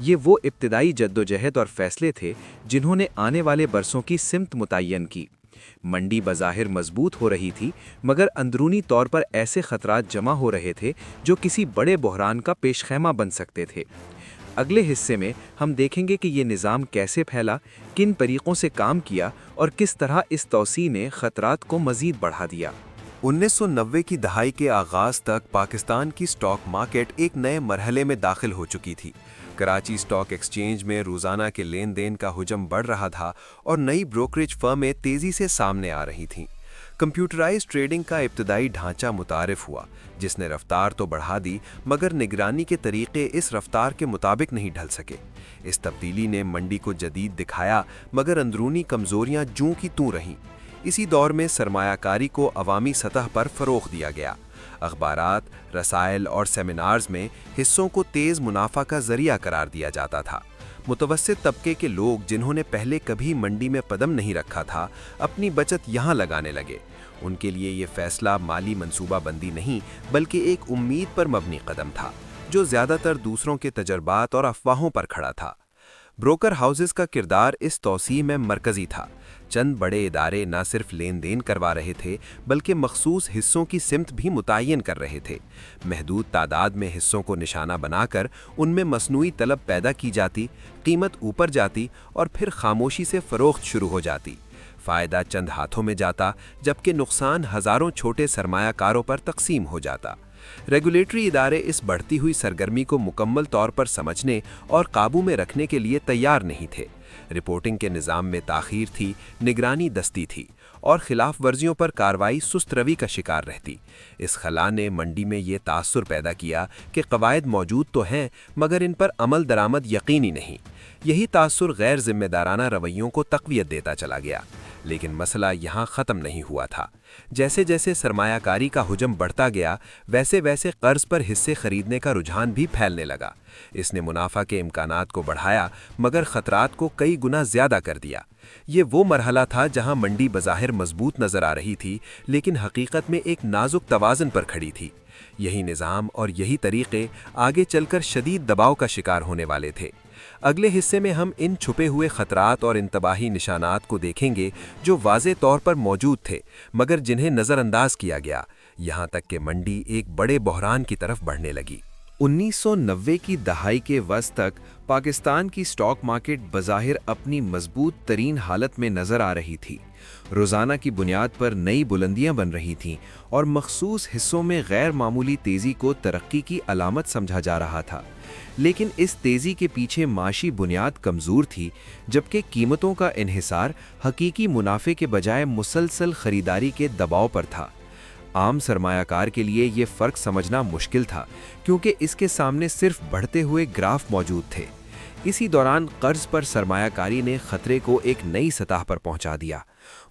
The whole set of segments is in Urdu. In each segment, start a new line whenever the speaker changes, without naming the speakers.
یہ وہ ابتدائی جدوجہد اور فیصلے تھے جنہوں نے آنے والے برسوں کی سمت متعین کی۔ منڈی بظاہر مضبوط ہو رہی تھی، مگر اندرونی طور پر ایسے خطرات جمع ہو رہے تھے جو کسی بڑے بحران کا پیش خیمہ بن سکتے تھے۔ اگلے حصے میں ہم دیکھیں گے کہ یہ نظام کیسے پھیلا، کن طریقوں سے کام کیا اور کس طرح اس توسیع نے خطرات کو مزید بڑھا دیا۔
1990 کی دہائی کے آغاز تک پاکستان کی سٹاک مارکیٹ ایک نئے مرحلے میں داخل ہو چکی تھی۔ کراچی سٹاک ایکسچینج میں روزانہ کے لین دین کا حجم بڑھ رہا تھا اور نئی بروکریج فرمیں تیزی سے سامنے آ رہی تھیں۔ کمپیوٹرائز ٹریڈنگ کا ابتدائی ڈھانچہ متعارف ہوا، جس نے رفتار تو بڑھا دی، مگر نگرانی کے طریقے اس رفتار کے مطابق نہیں ڈھل سکے۔ اس تبدیلی نے منڈی کو جدید دکھایا، مگر اندرونی کمزوریاں جوں کی توں رہیں۔ اسی دور میں سرمایہ کاری کو عوامی سطح پر فروغ دیا گیا۔ اخبارات، رسائل اور سیمینارز میں حصوں کو تیز منافع کا ذریعہ قرار دیا جاتا تھا۔ متوسط طبقے کے لوگ جنہوں نے پہلے کبھی منڈی میں قدم نہیں رکھا تھا، اپنی بچت یہاں لگانے لگے۔ ان کے لیے یہ فیصلہ مالی منصوبہ بندی نہیں، بلکہ ایک امید پر مبنی قدم تھا، جو زیادہ تر دوسروں کے تجربات اور افواہوں پر کھڑا تھا۔ بروکر ہاؤسز کا کردار اس توسیع میں مرکزی تھا۔ چند بڑے ادارے نہ صرف لین دین کروا رہے تھے، بلکہ مخصوص حصوں کی سمت بھی متعین کر رہے تھے۔ محدود تعداد میں حصوں کو نشانہ بنا کر ان میں مصنوعی طلب پیدا کی جاتی، قیمت اوپر جاتی اور پھر خاموشی سے فروخت شروع ہو جاتی۔ فائدہ چند ہاتھوں میں جاتا، جبکہ نقصان ہزاروں چھوٹے سرمایہ کاروں پر تقسیم ہو جاتا۔ ریگولیٹری ادارے اس بڑھتی ہوئی سرگرمی کو مکمل طور پر سمجھنے اور قابو میں رکھنے کے لیے تیار نہیں تھے۔ رپورٹنگ کے نظام میں تاخیر تھی، نگرانی دستی تھی، اور خلاف ورزیوں پر کارروائی سست روی کا شکار رہتی۔ اس خلا نے منڈی میں یہ تاثر پیدا کیا کہ قواعد موجود تو ہیں، مگر ان پر عمل درآمد یقینی نہیں۔ یہی تاثر غیر ذمہ دارانہ رویوں کو تقویت دیتا چلا گیا۔ لیکن مسئلہ یہاں ختم نہیں ہوا تھا۔ جیسے جیسے سرمایہ کاری کا حجم بڑھتا گیا، ویسے ویسے قرض پر حصے خریدنے کا رجحان بھی پھیلنے لگا۔ اس نے منافع کے امکانات کو بڑھایا، مگر خطرات کو کئی گنا زیادہ کر دیا۔ یہ وہ مرحلہ تھا جہاں منڈی بظاہر مضبوط نظر آ رہی تھی، لیکن حقیقت میں ایک نازک توازن پر کھڑی تھی۔ یہی نظام اور یہی طریقے آگے چل کر شدید دباؤ کا شکار ہونے والے تھے۔ اگلے حصے میں ہم ان چھپے ہوئے خطرات اور انتباہی نشانات کو دیکھیں گے جو واضح طور پر موجود تھے، مگر جنہیں نظر انداز کیا گیا، یہاں تک کہ منڈی ایک بڑے بحران کی طرف بڑھنے لگی۔
1990 کی دہائی کے وسط تک پاکستان کی سٹاک مارکیٹ بظاہر اپنی مضبوط ترین حالت میں نظر آ رہی تھی۔ روزانہ کی بنیاد پر نئی بلندیاں بن رہی تھیں اور مخصوص حصوں میں غیر معمولی تیزی کو ترقی کی علامت سمجھا جا رہا تھا۔ لیکن اس تیزی کے پیچھے معاشی بنیاد کمزور تھی، جبکہ قیمتوں کا انحصار حقیقی منافع کے بجائے مسلسل خریداری کے دباؤ پر تھا۔ عام سرمایہ کار کے لیے یہ فرق سمجھنا مشکل تھا، کیونکہ اس کے سامنے صرف بڑھتے ہوئے گراف موجود تھے۔ اسی دوران قرض پر سرمایہ کاری نے خطرے کو ایک نئی سطح پر پہنچا دیا۔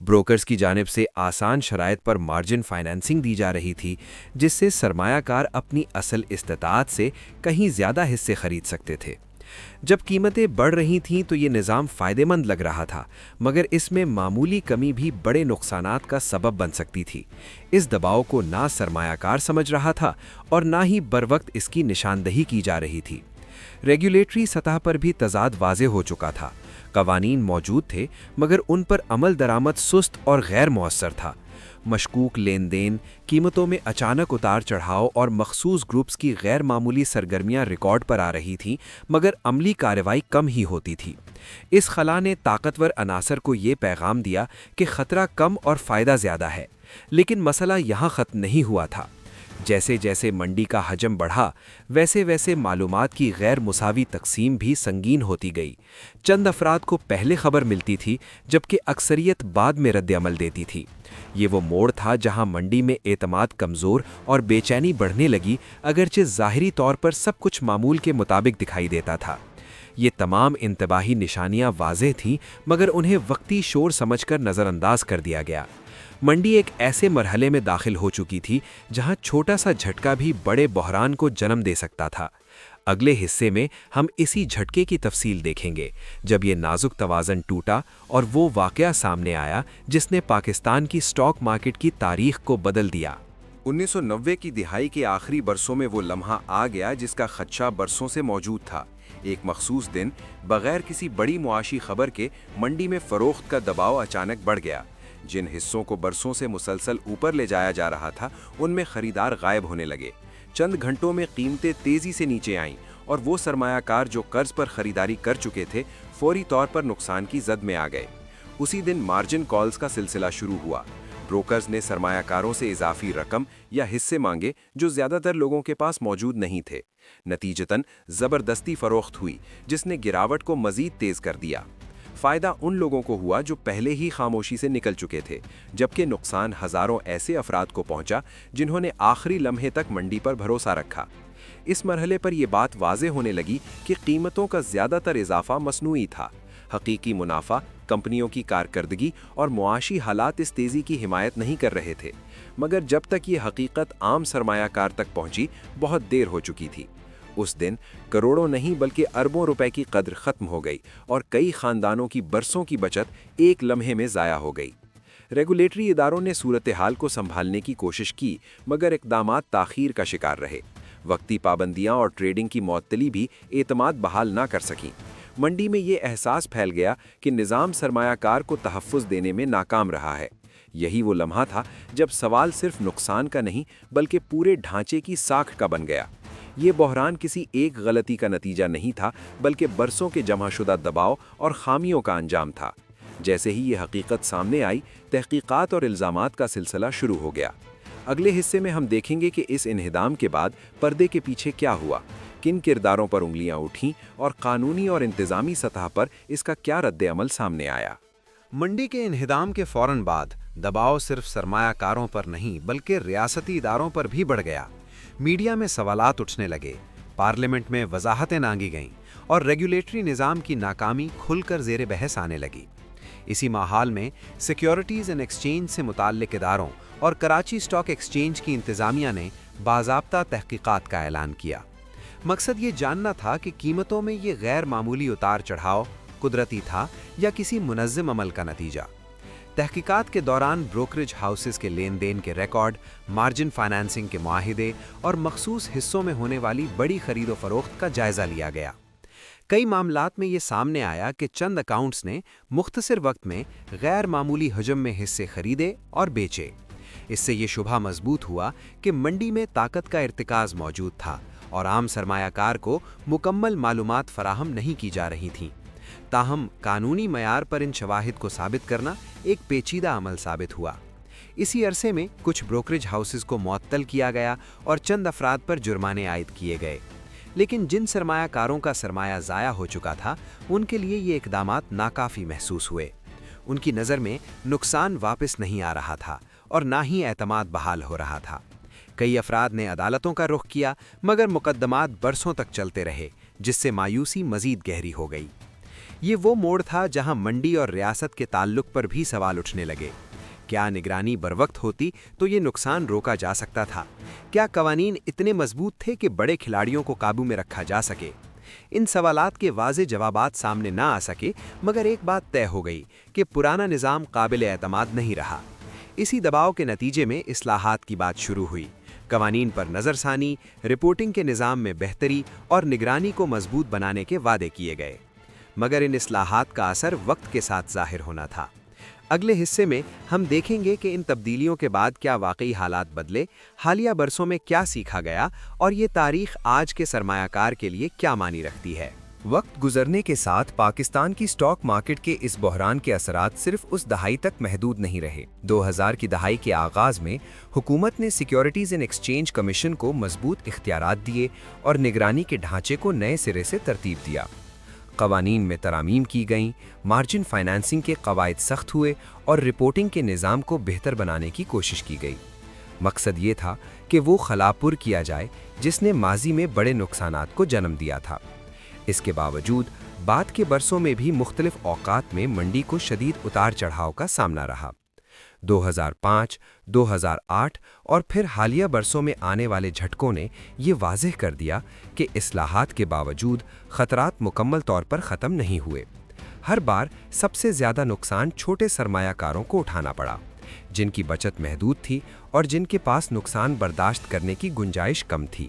بروکرز کی جانب سے آسان شرائط پر مارجن فائنینسنگ دی جا رہی تھی، جس سے سرمایہ کار اپنی اصل استطاعت سے کہیں زیادہ حصے خرید سکتے تھے۔ جب قیمتیں بڑھ رہی تھیں تو یہ نظام فائدہ مند لگ رہا تھا، مگر اس میں معمولی کمی بھی بڑے نقصانات کا سبب بن سکتی تھی۔ اس دباؤ کو نہ سرمایہ کار سمجھ رہا تھا اور نہ ہی بروقت اس کی نشاندہی کی جا رہی تھی۔ ریگولیٹری سطح پر بھی تضاد واضح ہو چکا تھا۔ قوانین موجود تھے، مگر ان پر عمل درآمد سست اور غیر مؤثر تھا۔ مشکوک لین دین، قیمتوں میں اچانک اتار چڑھاؤ اور مخصوص گروپس کی غیر معمولی سرگرمیاں ریکارڈ پر آ رہی تھیں، مگر عملی کارروائی کم ہی ہوتی تھی۔ اس خلا نے طاقتور عناصر کو یہ پیغام دیا کہ خطرہ کم اور فائدہ زیادہ ہے، لیکن مسئلہ یہاں ختم نہیں ہوا تھا۔ جیسے جیسے منڈی کا حجم بڑھا، ویسے ویسے معلومات کی غیر مساوی تقسیم بھی سنگین ہوتی گئی۔ چند افراد کو پہلے خبر ملتی تھی، جبکہ اکثریت بعد میں رد عمل دیتی تھی۔ یہ وہ موڑ تھا جہاں منڈی میں اعتماد کمزور اور بے چینی بڑھنے لگی، اگرچہ ظاہری طور پر سب کچھ معمول کے مطابق دکھائی دیتا تھا۔ یہ تمام انتباہی نشانیاں واضح تھیں، مگر انہیں وقتی شور سمجھ کر نظر انداز کر دیا گیا۔ منڈی ایک ایسے مرحلے میں داخل ہو چکی تھی جہاں چھوٹا سا جھٹکا بھی بڑے بحران کو جنم دے سکتا تھا۔ اگلے حصے میں ہم اسی جھٹکے کی تفصیل دیکھیں گے، جب یہ نازک توازن ٹوٹا اور وہ واقعہ سامنے آیا جس نے پاکستان کی سٹاک مارکیٹ کی تاریخ کو بدل دیا۔
1990 کی دہائی کے آخری برسوں میں وہ لمحہ آ گیا جس کا خدشہ برسوں سے موجود تھا۔ ایک مخصوص دن بغیر کسی بڑی معاشی خبر کے منڈی میں فروخت کا دباؤ اچانک بڑھ گیا۔ جن حصوں کو برسوں سے مسلسل اوپر لے جایا جا رہا تھا ان میں خریدار غائب ہونے لگے۔ چند گھنٹوں میں قیمتیں تیزی سے نیچے آئیں اور وہ سرمایہ کار جو قرض پر خریداری کر چکے تھے فوری طور پر نقصان کی زد میں آ گئے۔ اسی دن مارجن کالز کا سلسلہ شروع ہوا۔ بروکرز نے سرمایہ کاروں سے اضافی رقم یا حصے مانگے جو زیادہ تر لوگوں کے پاس موجود نہیں تھے۔ نتیجتاً زبردستی فروخت ہوئی جس نے گراوٹ کو مزید تیز کر دیا۔ فائدہ ان لوگوں کو ہوا جو پہلے ہی خاموشی سے نکل چکے تھے، جبکہ نقصان ہزاروں ایسے افراد کو پہنچا جنہوں نے آخری لمحے تک منڈی پر بھروسہ رکھا۔ اس مرحلے پر یہ بات واضح ہونے لگی کہ قیمتوں کا زیادہ تر اضافہ مصنوعی تھا۔ حقیقی منافع، کمپنیوں کی کارکردگی اور معاشی حالات اس تیزی کی حمایت نہیں کر رہے تھے، مگر جب تک یہ حقیقت عام سرمایہ کار تک پہنچی بہت دیر ہو چکی تھی۔ اس دن کروڑوں نہیں بلکہ اربوں روپے کی قدر ختم ہو گئی اور کئی خاندانوں کی برسوں کی بچت ایک لمحے میں ضائع ہو گئی۔ ریگولیٹری اداروں نے صورتحال کو سنبھالنے کی کوشش کی مگر اقدامات تاخیر کا شکار رہے۔ وقتی پابندیاں اور ٹریڈنگ کی معطلی بھی اعتماد بحال نہ کر سکیں۔ منڈی میں یہ احساس پھیل گیا کہ نظام سرمایہ کار کو تحفظ دینے میں ناکام رہا ہے۔ یہی وہ لمحہ تھا جب سوال صرف نقصان کا نہیں بلکہ پورے ڈھانچے کی ساکھ کا بن گیا۔ یہ بحران کسی ایک غلطی کا نتیجہ نہیں تھا بلکہ برسوں کے جمع شدہ دباؤ اور خامیوں کا انجام تھا۔ جیسے ہی یہ حقیقت سامنے آئی، تحقیقات اور الزامات کا سلسلہ شروع ہو گیا۔ اگلے حصے میں ہم دیکھیں گے کہ اس انہدام کے بعد پردے کے پیچھے کیا ہوا، کن کرداروں پر انگلیاں اٹھیں اور قانونی اور انتظامی سطح پر اس کا کیا رد عمل سامنے آیا۔
منڈی کے انہدام کے فوراً بعد دباؤ صرف سرمایہ کاروں پر نہیں بلکہ ریاستی اداروں پر بھی بڑھ گیا۔ میڈیا میں سوالات اٹھنے لگے، پارلیمنٹ میں وضاحتیں مانگی گئیں اور ریگولیٹری نظام کی ناکامی کھل کر زیر بحث آنے لگی۔ اسی ماحول میں سیکیورٹیز اینڈ ایکسچینج سے متعلق اداروں اور کراچی اسٹاک ایکسچینج کی انتظامیہ نے باضابطہ تحقیقات کا اعلان کیا۔ مقصد یہ جاننا تھا کہ قیمتوں میں یہ غیر معمولی اتار چڑھاؤ قدرتی تھا یا کسی منظم عمل کا نتیجہ۔ تحقیقات کے دوران بروکریج ہاؤسز کے لین دین کے ریکارڈ، مارجن فائنانسنگ کے معاہدے اور مخصوص حصوں میں ہونے والی بڑی خرید و فروخت کا جائزہ لیا گیا۔ کئی معاملات میں یہ سامنے آیا کہ چند اکاؤنٹس نے مختصر وقت میں غیر معمولی حجم میں حصے خریدے اور بیچے۔ اس سے یہ شبہ مضبوط ہوا کہ منڈی میں طاقت کا ارتکاز موجود تھا اور عام سرمایہ کار کو مکمل معلومات فراہم نہیں کی جا رہی تھیں۔ تاہم قانونی معیار پر ان شواہد کو ثابت کرنا ایک پیچیدہ عمل ثابت ہوا۔ اسی عرصے میں کچھ بروکریج ہاؤسز کو معطل کیا گیا اور چند افراد پر جرمانے عائد کیے گئے، لیکن جن سرمایہ کاروں کا سرمایہ ضائع ہو چکا تھا ان کے لیے یہ اقدامات ناکافی محسوس ہوئے۔ ان کی نظر میں نقصان واپس نہیں آ رہا تھا اور نہ ہی اعتماد بحال ہو رہا تھا۔ کئی افراد نے عدالتوں کا رخ کیا مگر مقدمات برسوں تک چلتے رہے، جس سے مایوسی مزید گہری ہو گئی۔ یہ وہ موڑ تھا جہاں منڈی اور ریاست کے تعلق پر بھی سوال اٹھنے لگے۔ کیا نگرانی بروقت ہوتی تو یہ نقصان روکا جا سکتا تھا؟ کیا قوانین اتنے مضبوط تھے کہ بڑے کھلاڑیوں کو قابو میں رکھا جا سکے؟ ان سوالات کے واضح جوابات سامنے نہ آ سکے مگر ایک بات طے ہو گئی کہ پرانا نظام قابل اعتماد نہیں رہا۔ اسی دباؤ کے نتیجے میں اصلاحات کی بات شروع ہوئی۔ قوانین پر نظر ثانی، رپورٹنگ کے نظام میں بہتری اور نگرانی کو مضبوط بنانے کے وعدے کیے گئے، مگر ان اصلاحات کا اثر وقت کے ساتھ ظاہر ہونا تھا۔ اگلے حصے میں ہم دیکھیں گے کہ ان تبدیلیوں کے بعد کیا واقعی حالات بدلے، حالیہ برسوں میں کیا سیکھا گیا اور یہ تاریخ آج کے سرمایہ کار کے لیے کیا معنی رکھتی ہے۔
وقت گزرنے کے ساتھ پاکستان کی سٹاک مارکیٹ کے اس بحران کے اثرات صرف اس دہائی تک محدود نہیں رہے۔ 2000 کی دہائی کے آغاز میں حکومت نے سیکیورٹیز اینڈ ایکسچینج کمیشن کو مضبوط اختیارات دیے اور نگرانی کے ڈھانچے کو نئے سرے سے ترتیب دیا۔ قوانین میں ترامیم کی گئیں، مارجن فائنانسنگ کے قواعد سخت ہوئے اور رپورٹنگ کے نظام کو بہتر بنانے کی کوشش کی گئی۔ مقصد یہ تھا کہ وہ خلا پر کیا جائے جس نے ماضی میں بڑے نقصانات کو جنم دیا تھا۔ اس کے باوجود بعد کے برسوں میں بھی مختلف اوقات میں منڈی کو شدید اتار چڑھاؤ کا سامنا رہا۔ 2005، 2008 اور پھر حالیہ برسوں میں آنے والے جھٹکوں نے یہ واضح کر دیا کہ اصلاحات کے باوجود خطرات مکمل طور پر ختم نہیں ہوئے۔ ہر بار سب سے زیادہ نقصان چھوٹے سرمایہ کاروں کو اٹھانا پڑا، جن کی بچت محدود تھی اور جن کے پاس نقصان برداشت کرنے کی گنجائش کم تھی۔